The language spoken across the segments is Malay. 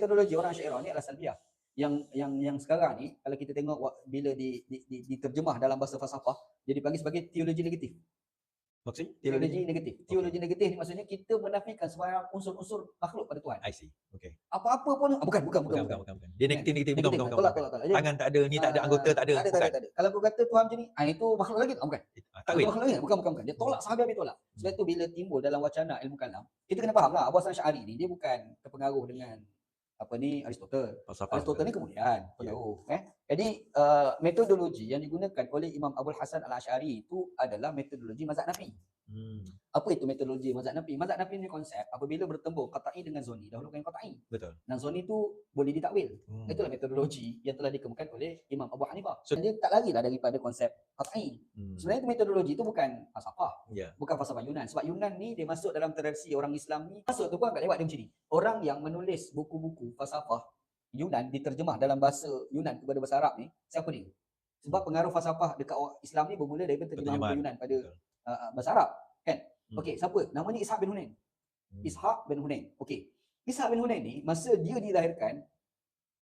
metodologi orang Asy'ariyah ni adalah salbiah. Yang sekarang ni kalau kita tengok bila diterjemah dalam bahasa falsafah, dia dipanggil sebagai teologi negatif. Maksudnya? Teologi negatif. Teologi negatif ni maksudnya kita menafikan sembarang unsur-unsur makhluk pada Tuhan. I see. Okey. Apa-apa pun bukan. Dia negatif bukan. Tolak. Tangan tak ada, ni tak ada, anggota tak ada. Tak ada. Kalau kau kata Tuhan macam ni, itu makhluk lagi tak? Bukan. Takwil. Makhluk lagi bukan. Dia tolak sahabat tolak. Sebab tu bila timbul dalam wacana ilmu kalam, kita kena faham lah Abu Hasan Asy'ari ni dia bukan terpengaruh dengan Aristotle. Aristotle ni kemudian pengaruh. Jadi metodologi yang digunakan oleh Imam Abul Hasan Al-Asy'ari itu adalah metodologi mazhab Nafi. Apa itu metodologi mazhab Nafi? Mazhab Nafi ni konsep apabila bertembung qat'i dengan zonni, dahulukan qat'i. Betul. Dan zonni tu boleh ditakwil. Itulah metodologi yang telah dikemukakan oleh Imam Abu Hanifah. So, dia tak larilah daripada konsep qat'i. Sebenarnya itu metodologi itu bukan falsafah. Bukan falsafah Yunan. Sebab Yunan ni dia masuk dalam tradisi orang Islam ni. Masuk tu pun agak lewat dia macam ni. Orang yang menulis buku-buku falsafah Yunan diterjemah dalam bahasa Yunan kepada bahasa Arab ni, siapa dia? Sebab pengaruh falsafah dekat orang Islam ni bermula daripada terjemahan Yunan pada bahasa Arab, kan? Okey, siapa? Namanya Ishaq bin Hunain. Ishaq bin Hunain. Okey. Ishaq bin Hunain ni masa dia dilahirkan,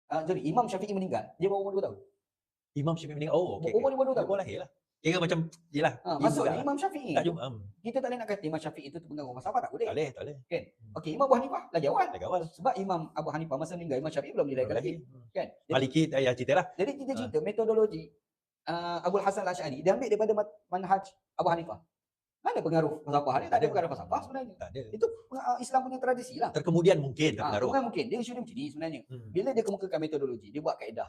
jadi Imam Syafi'i meninggal, dia baru umur 2 tahun. Imam Syafi'i meninggal. Oh, okey. Umur 2 tahun. Dia lahir lah. Kira macam jelah. Maksudnya Imam Syafi'i. Tak jumpa. Kita tak boleh nak kata Imam Syafi'i itu terpengaruh falsafah, tak boleh. Tak boleh. Kan? Okey, Imam Abu Hanifah lagi awal. Sebab Imam Abu Hanifah masa meninggal Imam Syafi'i belum dilahirkan lagi. Kan? Maliki ya ceritalah. Jadi kita cerita metodologi Abul Hasan Al-Asy'ari dia ambil daripada manhaj Abu Hanifah. Mana pengaruh falsafah dia? Tak ada pengaruh falsafah sebenarnya. Tak ada. Itu Islam punya tradisi lah. Terkemudian mungkin terpengaruh. Bukan mungkin. Dia sudah macam ni sebenarnya. Bila dia kemukakan metodologi, dia buat kaedah.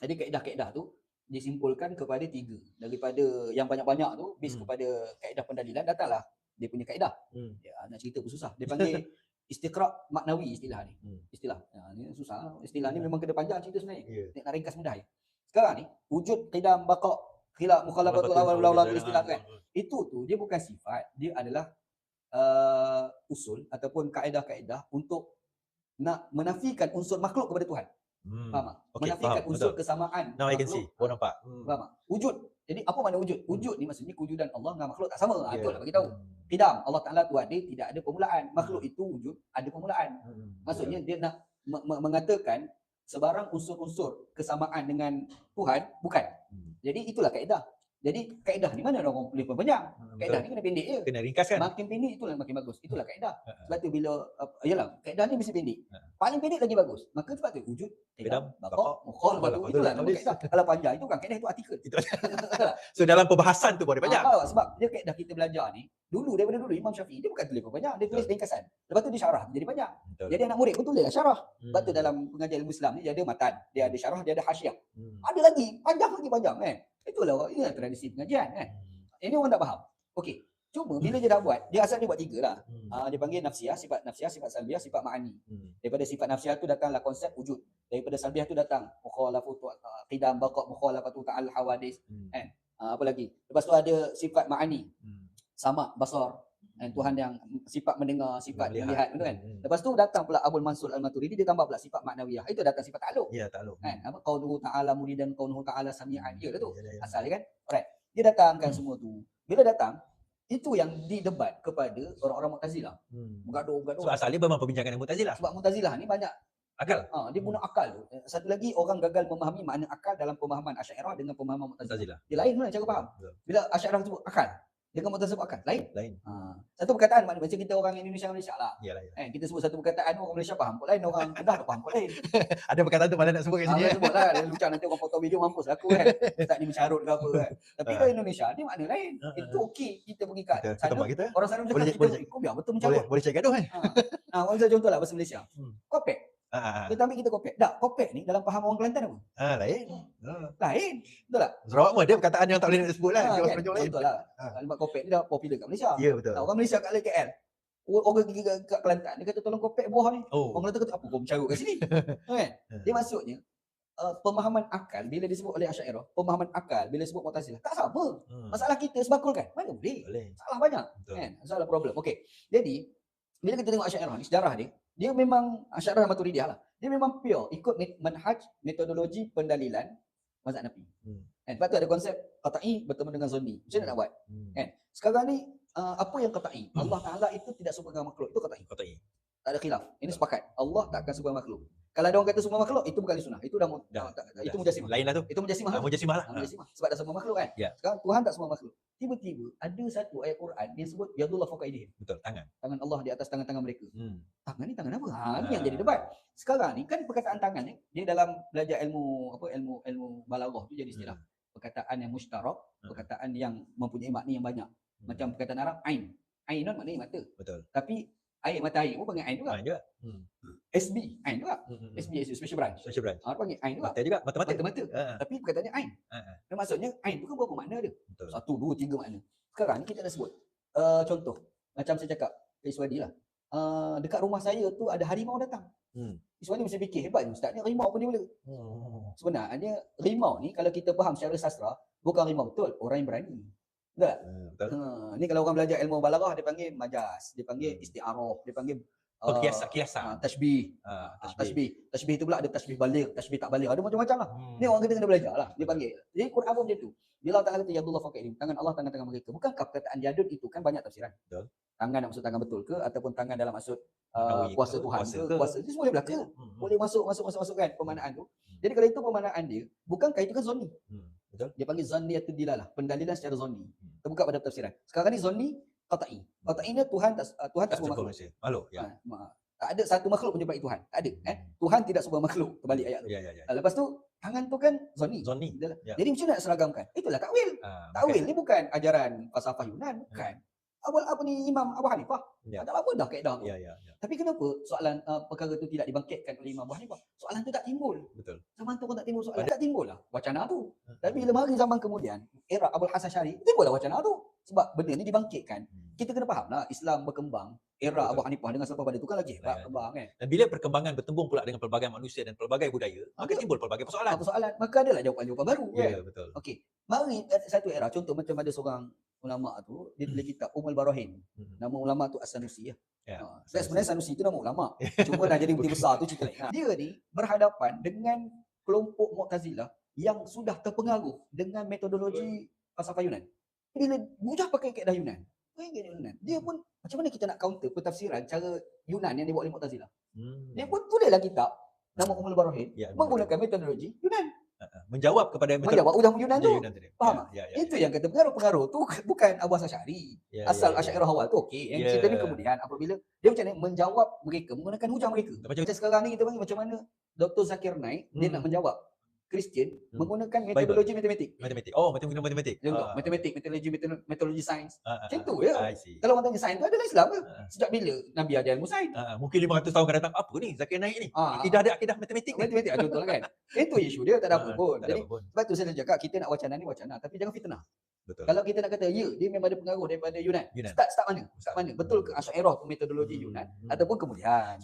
Jadi kaedah-kaedah tu disimpulkan kepada 3. Daripada yang banyak-banyak tu, based kepada kaedah pendalilan, datanglah dia punya kaedah. Nak cerita pun susah. Dia panggil istiqra' maknawi istilah ni. Istilah. Ni susah. Istilah ni memang kena panjang cerita sebenarnya. Nak ringkas mudah je. Sekarang ni, wujud qidam baqa' khilaf mukhalafatul awal ulatul istilah kan. Itu tu dia bukan sifat, dia adalah usul ataupun kaedah-kaedah untuk nak menafikan unsur makhluk kepada Tuhan. Faham tak? Menafikan unsur kesamaan. Now I can see. Nampak. Faham tak? Wujud. Jadi apa makna wujud? Wujud ni maksudnya kewujudan Allah dengan makhluk tak sama. Itu nak bagi tahu. Qidam, Allah Taala tu ada, tidak ada permulaan. Makhluk itu wujud, ada permulaan. Maksudnya dia nak mengatakan sebarang unsur-unsur kesamaan dengan Tuhan bukan. Jadi itulah kaedah. Jadi kaedah ni mana orang boleh perpanjang? Kaedah ni kena pendek je. Kena ringkaskan. Makin pendek itulah makin bagus. Itulah kaedah. Sebab tu bila yalah, kaedah ni mesti pendek. Paling pendek lagi bagus. Maka sebab tu wujud, qidam, baqa', mukhalafah. Itulah nama kaedah. Kalau panjang itu kan kaedah itu artikel. So dalam perbahasan tu boleh panjang. Sebab dia kaedah kita belajar ni daripada dulu Imam Syafi'i dia bukan tulis panjang, dia tulis ringkasan. Lepas tu dia syarah jadi panjang. Jadi anak murid pun tulislah syarah. Sebab tu dalam pengajian ilmu Islam ni dia ada matan, dia ada syarah, dia ada hasyiah. Ada lagi panjang kan. Itulah ini tradisi pengajian kan. Ini orang tak faham. Okey. Cuma bila dia dah buat, dia asal dia buat 3 lah. Dia panggil nafsiyah, sifat salbiah, sifat ma'ani. Daripada sifat nafsiyah tu datanglah konsep wujud. Daripada salbiah tu datang mukhalafatu qidam baqa' mukhalafatu ta'al hawadis. Kan? Apa lagi? Lepas tu ada sifat ma'ani. Sama basar. Tuhan yang sifat mendengar, sifat melihat betul kan. Lepas tu datang pula Abul Mansur Al-Maturidi, dia tambah pula sifat maknawiyah. Itu datang sifat ta'alluq. Ya, ta'alluq. Kan? Apa qauluhu ta'ala muridan qauluhu ta'ala sami'an. Ya tu. Asal kan. Alright. Dia datangkan semua tu. Bila datang, itu yang didebat kepada orang-orang Mu'tazilah. Bergaduh. So asalnya memang perbincangan dengan Mu'tazilah. Sebab Mu'tazilah ni banyak akal. Dia guna akal tu. Satu lagi orang gagal memahami makna akal dalam pemahaman Asy'ariyah dengan pemahaman Mu'tazilah. Dia lain mana cara faham. Bila Asy'ariyah sebut akal, dengan Mu'tazilah sebut akal, lain. Satu perkataan macam kita orang Indonesia Malaysia lah. Kita sebut satu perkataan orang Malaysia faham kot lain, orang Kedah tak faham kot lain. Ada perkataan tu malah nak sebut kat sini. Sebutlah, dia lucah nanti orang foto video mampus aku kan. Tak ni mencarut ke apa kan. Tapi kalau Indonesia dia makna lain. Itu okey kita pergi kat sana. Orang sana cakap kita kau biar betul mencarut. Boleh cari gaduh kan. Kalau misalnya contohlah bahasa Malaysia. Kopek. Kita ambil kita kopek. Tak, kopek ni dalam faham orang Kelantan apa? Lain. Lain. Betul tak? Sarawak pun ada perkataan yang tak boleh nak sebut lah. Betul lah. Sebab kopek ni dah popular kat Malaysia. Ya, betul. Orang Malaysia kat KL. Orang pergi kat Kelantan, dia kata tolong kopek buah ni. Orang Kelantan kata apa kau mencarut kat sini? Kan? Dia maksudnya pemahaman akal bila disebut oleh Asy'ariyah, pemahaman akal bila disebut Mu'tazilah tak sama. Masalah kita sebakul kan? Mana boleh? Salah banyak. Kan? Salah problem. Okey. Jadi bila kita tengok Asy'ariyah ni, sejarah dia memang Asy'ariyah Maturidiyah lah. Dia memang pure ikut manhaj metodologi pendalilan mazhab Nafi. Sebab tu ada konsep qat'i bertemu dengan zonni. Macam mana nak buat? Kan? Sekarang ni apa yang qat'i? Allah Taala itu tidak serupa dengan makhluk. Itu qat'i. Tak ada khilaf. Ini sepakat. Allah tak akan serupa makhluk. Kalau ada orang kata semua makhluk, itu bukan ahli sunnah. Itu itu mujassimah. Lain lah tu. Itu mujassimah. Mujassimah lah. Mujassimah. Sebab dah semua makhluk kan. Ya. Sekarang Tuhan tak semua makhluk. Tiba-tiba ada satu ayat Quran yang sebut yadullah fawqa aydihim. Betul, tangan. Tangan Allah di atas tangan-tangan mereka. Tangan ni tangan apa? Ni yang Ah. jadi debat. Sekarang ni kan perkataan tangan ni dia dalam belajar ilmu balaghah tu jadi istilah. Perkataan yang mushtarak, perkataan yang mempunyai makna yang banyak. Macam perkataan Arab ain. Ainun maknanya mata. Betul. Tapi air mata air pun panggil ain juga. Tangan juga. SB ain juga. SB special branch. Special branch. Panggil ain juga. Mata juga, mata-mata. Mata-mata. Tapi perkataannya ain. Maksudnya ain tu kan berapa makna dia? Betul. 1, 2, 3 makna. Sekarang ni kita dah sebut. Contoh, macam saya cakap, Iswadi lah. Dekat rumah saya tu ada harimau datang. Iswadi mesti fikir, hebat ni ustaz ni, harimau pun dia boleh. Sebenarnya harimau ni kalau kita faham secara sastra, bukan harimau betul, orang yang berani. Betul tak? Betul. Ni kalau orang belajar ilmu balaghah dia panggil majaz, dia panggil isti'arah, dia panggil Kiasan. tashbih. Tashbih tu pula ada tashbih baligh, tashbih tak baligh, ada macam-macam lah. Ni orang kita kena belajar lah, dia panggil. Jadi Quran pun macam tu. Bila Allah Ta'ala kata yadullah fawqa aydihim, tangan Allah tangan-tangan mereka. Bukankah perkataan yadun itu kan banyak tafsiran? Betul. Tangan nak maksud tangan betul ke ataupun tangan dalam maksud Menawi kuasa ke, Tuhan kuasa ke, ke. kuasa itu semua boleh berlaku. Boleh masuk kan pemanaan tu. Jadi kalau itu pemanaan dia, bukankah itu kan zonni? Betul. Dia panggil zanniyatud dilalah, pendalilan secara zonni. Terbuka pada tafsiran. Sekarang ni zonni qat'i. Qat'i ni Tuhan tak semua makhluk. Makhluk, ya. Tak ada satu makhluk menjumpai Tuhan. Tak ada. Tuhan tidak semua makhluk. Terbalik ayat tu. Ya. Lepas tu tangan tu kan zonni. Zonni. Ya. Jadi macam nak seragamkan? Itulah takwil. Takwil ni bukan ajaran falsafah Yunan, bukan. Apa ni Imam Abu Hanifah? Tak lama dah kaedah tu. Ya. Tapi kenapa soalan perkara tu tidak dibangkitkan oleh Imam Abu Hanifah? Soalan tu tak timbul. Betul. Zaman tu pun tak timbul soalan. Tak timbul lah wacana tu. Tapi bila mari zaman kemudian, era Abul Hasan Syari, timbul lah wacana tu. Sebab benda ni dibangkitkan. Kita kena faham lah Islam berkembang. Era Abu Hanifah dengan selepas pada tu kan lagi hebat kembang kan. Dan bila perkembangan bertembung pula dengan pelbagai manusia dan pelbagai budaya, maka timbul pelbagai persoalan. Maka adalah jawapan-jawapan baru kan. Ya, betul. Okey. Mari satu era, contoh macam ada seorang ulama tu, dia tulis kitab Ummul Barahin. Nama ulama tu As-Sanusi ya. Sebenarnya Sanusi itu nama ulama. Cuma dah jadi bukti besar tu cerita lain. Dia ni berhadapan dengan kelompok Mu'tazilah yang sudah terpengaruh dengan metodologi falsafah Yunan. Bila mudah pakai kaedah Yunan. Dia pun macam mana kita nak counter pentafsiran cara Yunan yang dibuat oleh Mu'tazilah. Dia pun tulislah kitab nama Ummul Barahin menggunakan metodologi Yunan. Menjawab kepada menjawab ujung Yunan tu. Faham? Ya. Itu yang kata pengaruh-pengaruh tu bukan Abu Hasan Syari. Asal Asy'ariyah awal tu okey. Yang cerita ni kemudian apabila dia macam ni menjawab mereka menggunakan hujah mereka. Macam sekarang ni kita panggil macam mana Dr. Zakir Naik dia nak menjawab Kristian menggunakan metodologi matematik. Oh, matematik. Metodologi sains. Macam tu ya. Kalau orang tanya sains tu adalah Islam ke? Sejak bila Nabi ada ilmu sains? Mungkin 500 tahun akan datang. Apa ni Zakir Naik ni? Tidak ada akidah matematik. Matematik contohlah kan. Itu isu dia tak ada apa pun. Jadi sebab tu saya cakap kita nak wacana ni wacana tapi jangan fitnah. Betul. Kalau kita nak kata ya dia memang ada pengaruh daripada Yunan. Start mana? Betul ke Asy'ariyah tu metodologi Yunan ataupun kemudian